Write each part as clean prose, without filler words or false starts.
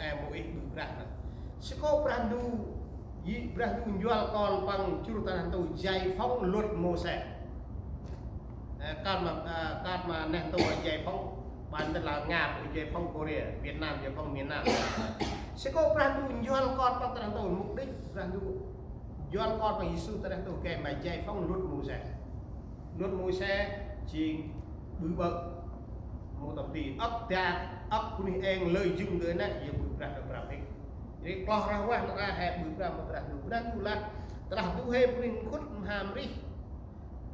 em một ít bự ra nè sẽ có brandu jual con bằng churu tan tu giải phóng luật mô xe các mà nền tu giải phóng bản thân là Nga của giải phóng Korea Việt Nam giải phóng miền Nam sẽ có brandu jual con bằng tan tu mục đích brandu jual con bằng Giêsu tan tu kèm mà giải phóng luật mô xe chỉ bự bậc một tập thì ấp ra ấp của mình em lợi dụng tới này giờ bự ra được làm hết jadi kalau rawan rahe bự ra một ra đủ dan là telah tu he pun khut ham ri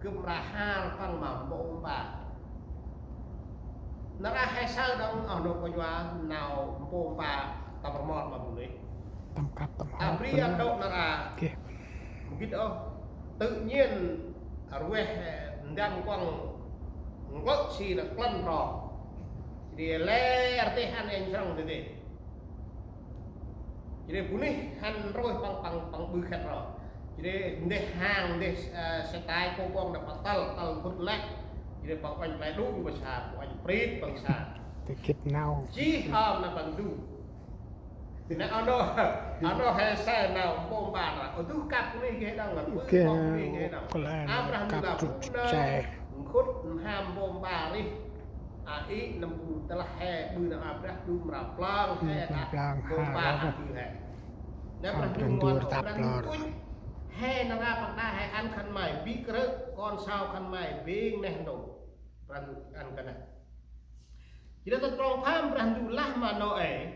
kemrahan pang mambo ba nara he sao dong ở đâu coi qua nào bom ba tập mọt mà bự đấy tầm cặp tầm à pri ăn đâu nara biết đâu tự nhiên ở quê đang quăng ngất xì là lăn rò thì lẽ artihan yang serang tadi jadi bunyi han roh pang bự khát rò jadi deh hang deh setai kongkong dapat tal put lek jadi pang anh lại đúng bangsa anh prit bangsa từ kiếp nào chỉ ham là bằng du thì nó ano hay sai nào bom bàn là ở tu cặp cái cái đang là bự cái nào Abraham là trẻ khốt ham bom bà đi ý nằm ta là hè bự nào Abraham mà plang hè bom bà bự hè nếu mà dùng ngon tập hè nó ra bằng đa hè ăn khăn mày bí cỡ con sao khăn mày bí nè đồ ăn cái này chỉ là tôi trông tham rằng dù lá mà nó ấy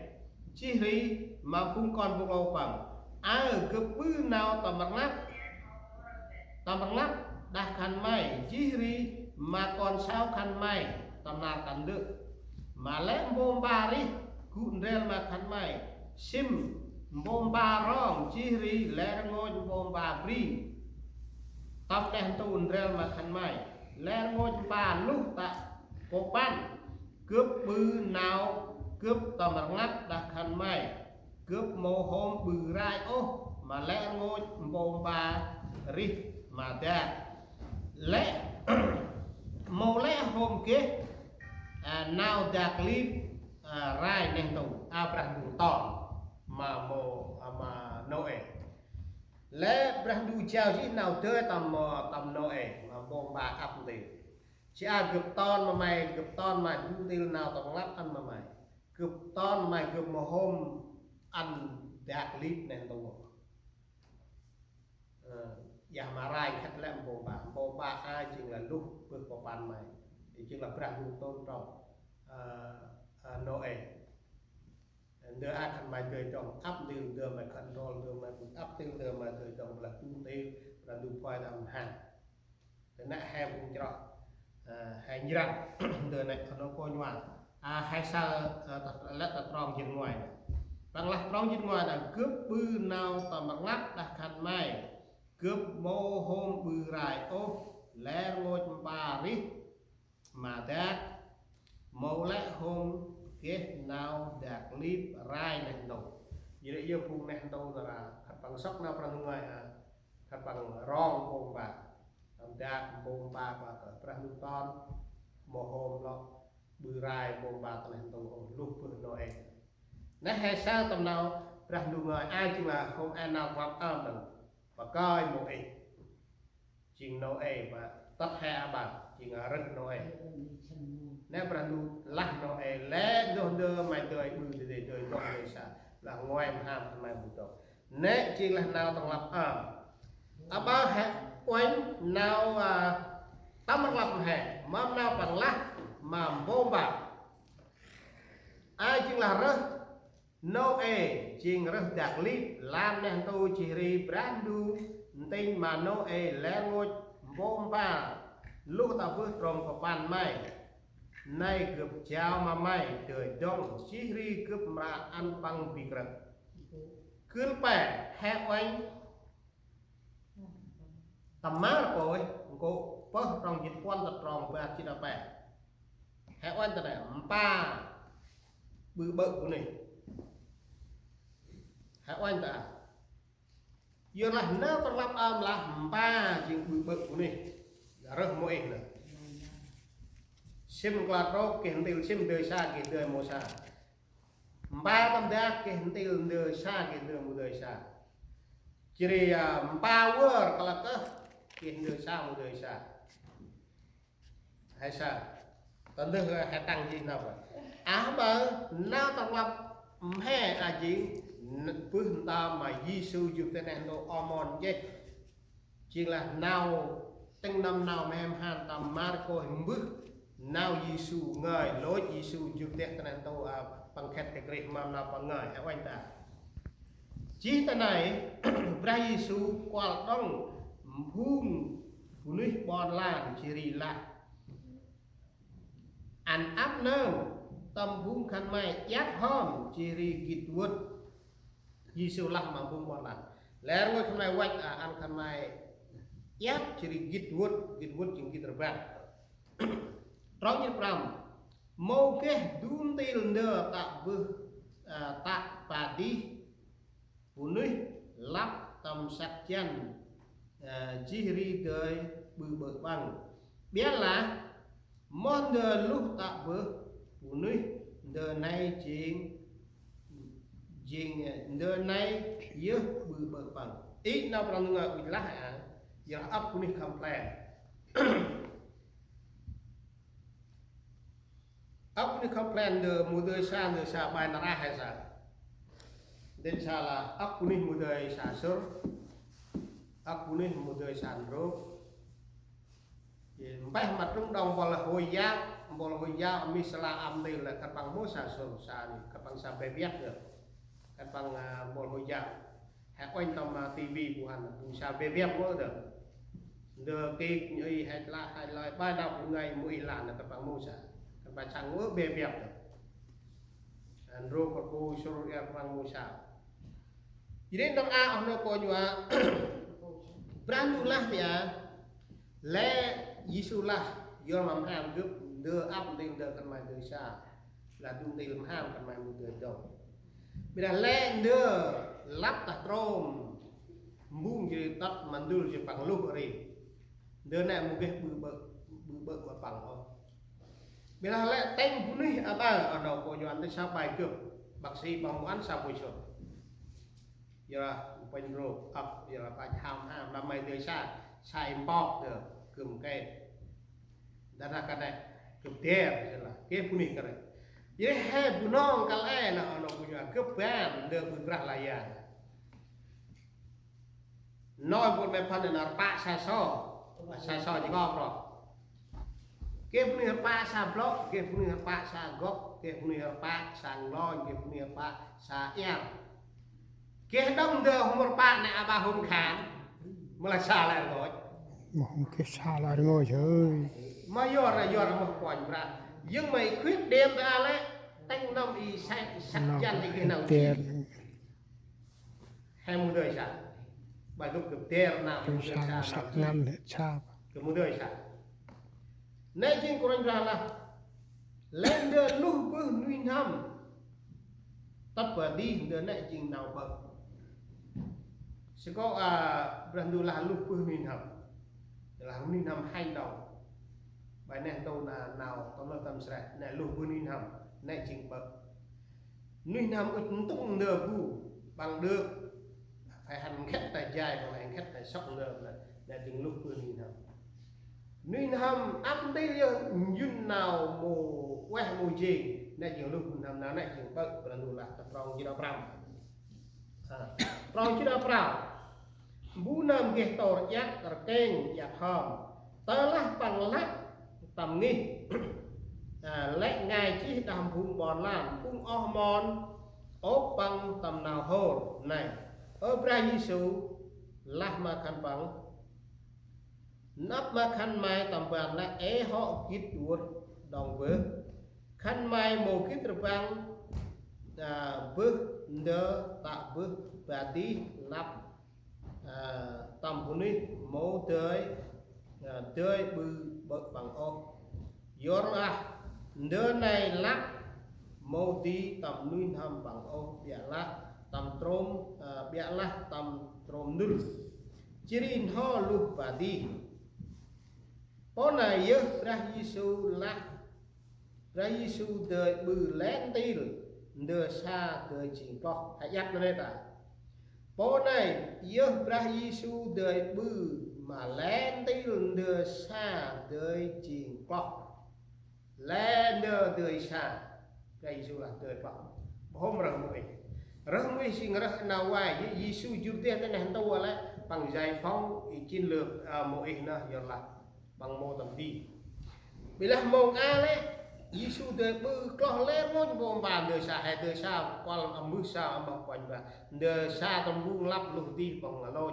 chỉ ri mà cũng còn vô lâu bằng ở cái bự nào tầm bằng lắc đặt khăn mày chỉ ri mà còn sao khăn mày tầm nào cần được mà lấy bom ba đi cũng rel mà khăn mày sim bom ba rong chỉ ri lấy ngôi bom ba pri tập đèn tuôn rel mà khăn mày lấy ngôi ba lúc ta cố ban cướp bự nào cướp tầm ngắt đặt khăn mày cướp mồ hôm bự rai ô mà lẽ ngôi bom ba ri mà ra lẽ mồ lẽ hôm kia nào đạt clip rai nên tụ Abraham to mà mồ mà Noe lẽ Abraham chào gì nào tới tầm Noe mà bom ba ập thì chỉ gặp ton mà mày gặp ton mà chúng tiêu nào tầm lắp ăn mà mày gặp ton mày gặp một hôm ăn đạt clip nên tụอย่ามาไล่คัดแลมโบบาอ้ายจึงlà lúc bước vào ban mày thìจึงlà Abraham tôn trọng Noe đưa ai khăn mày cười trong áp đường đưa mày control đưa mày áp tiêu đưa mày cười trong là cung tiêu là đủ phai làm hàng để nãy hai cũng cho hai như rằng đưa này nó coi ngoài hai sao lát tập rong trên ngoài bằng lát rong trên ngoài là cướp bư nào tầm bằng lát đặt khăn mày cướp mô hôm bự rải ô lẽ ngôi bà rít mà ta mô lẽ hôm kết nào đạt clip rai nền đầu như yêu phung nền đầu là thật bằng sóc nào bằng ngoài thật bằng rong bông bà làm ra bông bà và bằng ton mô hôm nó bự rải bông bà nền đầu lúc bự nội nè hay sao tầm nào rằng đủ người ai chứ là không ai nào gặp âm được và coi một ít chừng Noe và tất hai bạn chừng rất Noe nếu bạn lắc Noe lẽ đưa mày đời bự để đời con người sao là ngoài mà ham mày một độ nếu chừng là nào tầng lập ba hẹ quanh nào tao mặc lập hẹ mà nào bằng lắc mà vô bạc ai chừng là rất Noe ching rất đặc lý làm nên tôi chỉ ri brandu tinh mà Noe lẽ ngôi bom ba lúc ta bước trong của bàn mày nay cướp chào mà mày trời đông chỉ ri cướp mà ăn bằng bị rật cứ bẻ hẹp anh tầm má rồi cô bớt trong dịch quan tập tròn và chỉ là bẻ hẹp anh ta này ba bự bự của này hãy oanh ta giờ là nếu con lắp âm là ba chuyện bự bự của mình rất mỗi nữa xem qua đó kiện tiêu xem đời xa kiện đời mùa xa ba tâm đa cái tiêu nửa xa cái nửa một đời xa chỉ power kalau cái nửa xa một đời xa hay sao tận được hay tăng gì nào vậy bờ nào tăng lập hè gì phương ta mà Giêsu chụp tên này nó omon chứ chỉ là nào tăng năm nào mà em han tầm Marco hình bước nào Giêsu ngời lối Giêsu chụp tên này nó bằng khét cái great mà nào bằng ngời hay anh ta chỉ tên này Pra Giêsu qua đông hung phụ nữ bon lan chỉ là anh áp nơm tâm hung khăn mày giác hôm chỉ gịt vượt Giêsu lắc mà hung bon lan lẽ rồi hôm nay quanh anh khăn mày giác chỉ gịt vượt chừng gịt rập trong những năm mô cái đun tiền nửa tạ bà đi phụ nữ lắp tầm sạch chân chỉ đời bự bự bằng biết là món đời lúc tạ bữa phụ nữ đời này đời này yếu bự bự bằng ít nào bằng người bị lạ giờ ấp phụ nữ không plan ấp phụ nữ không plan đời một đời xa bài nó ra hay sao đến xa là ấp phụ nữ một đời xa sớm ấp phụ nữ một đời xa rốt bảy mặt trong đồng vào là hồi giáo misala âm đây là các bằng mô xa sổ xa đi các bằng xa bè viết được các bằng bộ hồi giáo hãy quanh tầm TV của hắn cũng xa bè viết mô được được cái như hay là ba đọc ngày mỗi lần là các bằng mô xa các bằng sang ngỡ bè viết được rồi có cô sổ các bằng mô xa jadi nang ono ko nyua brandulah ya le Yisulah do làm ham cướp đưa áp lên đưa căn mày từ xa là tung tiền làm ham căn mày một người đồng bây giờ lên đưa lắp đặt trôm muôn gì tắt mà đưa gì bằng lúc rồi đưa này một cái bự bự mà bằng không bây giờ lại tên phụ nữ ba ở đầu của nhuận tới sao bài cướp bác sĩ bằng ăn sao buổi chiều giờ là quanh rồi giờ là phải ham làm mày từ xa xài bọc được cầm cây đã ra cái này cầm tiền là cái phụ nữ cái này vậy hai phụ nông cái này nó punya keban được beberapa layan nói một mấy phần là pa sa so chỉ có rồi cái phụ nữ pa sa block cái phụ nữ pa sa gốc cái phụ nữ pa sa loi cái phụ nữ pa sa em cái đông đưa hôm pa này ba hôm khán mà là sa lại rồi mà không cái xa lại ngồi chơi mà do là một quan ra nhưng mày khuyết điểm ra đấy tăng năm đi sạch chân thì cái nào tiền hay một đời sạch bài lúc cực tiền nào cái xa sạch ngăn hết xa cái một đời sạch nên chính của anh ra là lên đưa lúc bước nuôi năm tập vào đi đưa này chính nào bậc sẽ có brandu là lúc bước nuôi năm là nuôi năm hai đầu bài này đâu là nào tóm là tầm sạch này lúc bước nuôi năm này chính bậc nuôi năm ức tung nửa vụ bằng được phải hành khách tài dài còn hành khách tài sóc nửa là chính lúc bước nuôi năm ăn đây liền duyên nào mồ quay mồ gì này chính lúc năm nào này chính bậc là đủ là tập rong chỉ đạo pram rong chỉ đạo pram bu nam ghé tàu giác tờ kênh giác hòm tớ là bằng lắc tầm nghi lẽ ngài chỉ đàm hùng bòn làm cũng o mòn ốp bằng tầm nào hồ này ở Pra Giêsu là mà khăn bằng nắp mà khăn mai tầm vàng là họ kít đuột đồng với khăn mai màu kít được bằng bước đỡ tạo bước và đi lắp tầm phụ nữ mẫu tới bự bậc bằng ô do là đứa này lắc mô tí tầm nuôi năm bằng ô bịa là tầm trôm bịa là tầm trôm nul chirin ho lục và đi có này nhớ ra Giêsu là ra Giêsu đời bự lén tí đưa xa đời chỉ có hãy dắt nó đây ta bố này yêu ra Giêsu đời bư mà lên tới đưa xa đời chỉ có lên đưa đời xa ra Giêsu là đời có hôm rằng mũi sinh ra nào ngoài Giêsu chụp tiền thế này tao lại bằng giải phóng chiến lược mũi nó giờ là bằng mô tầm đi vì là mong a đấy Giêsu đời bư có lên ngôn vô bàn đời xa hay đời xa qua làm mưa xa mà quanh và đời xa tầm buông lắp lục đi bằng là lôi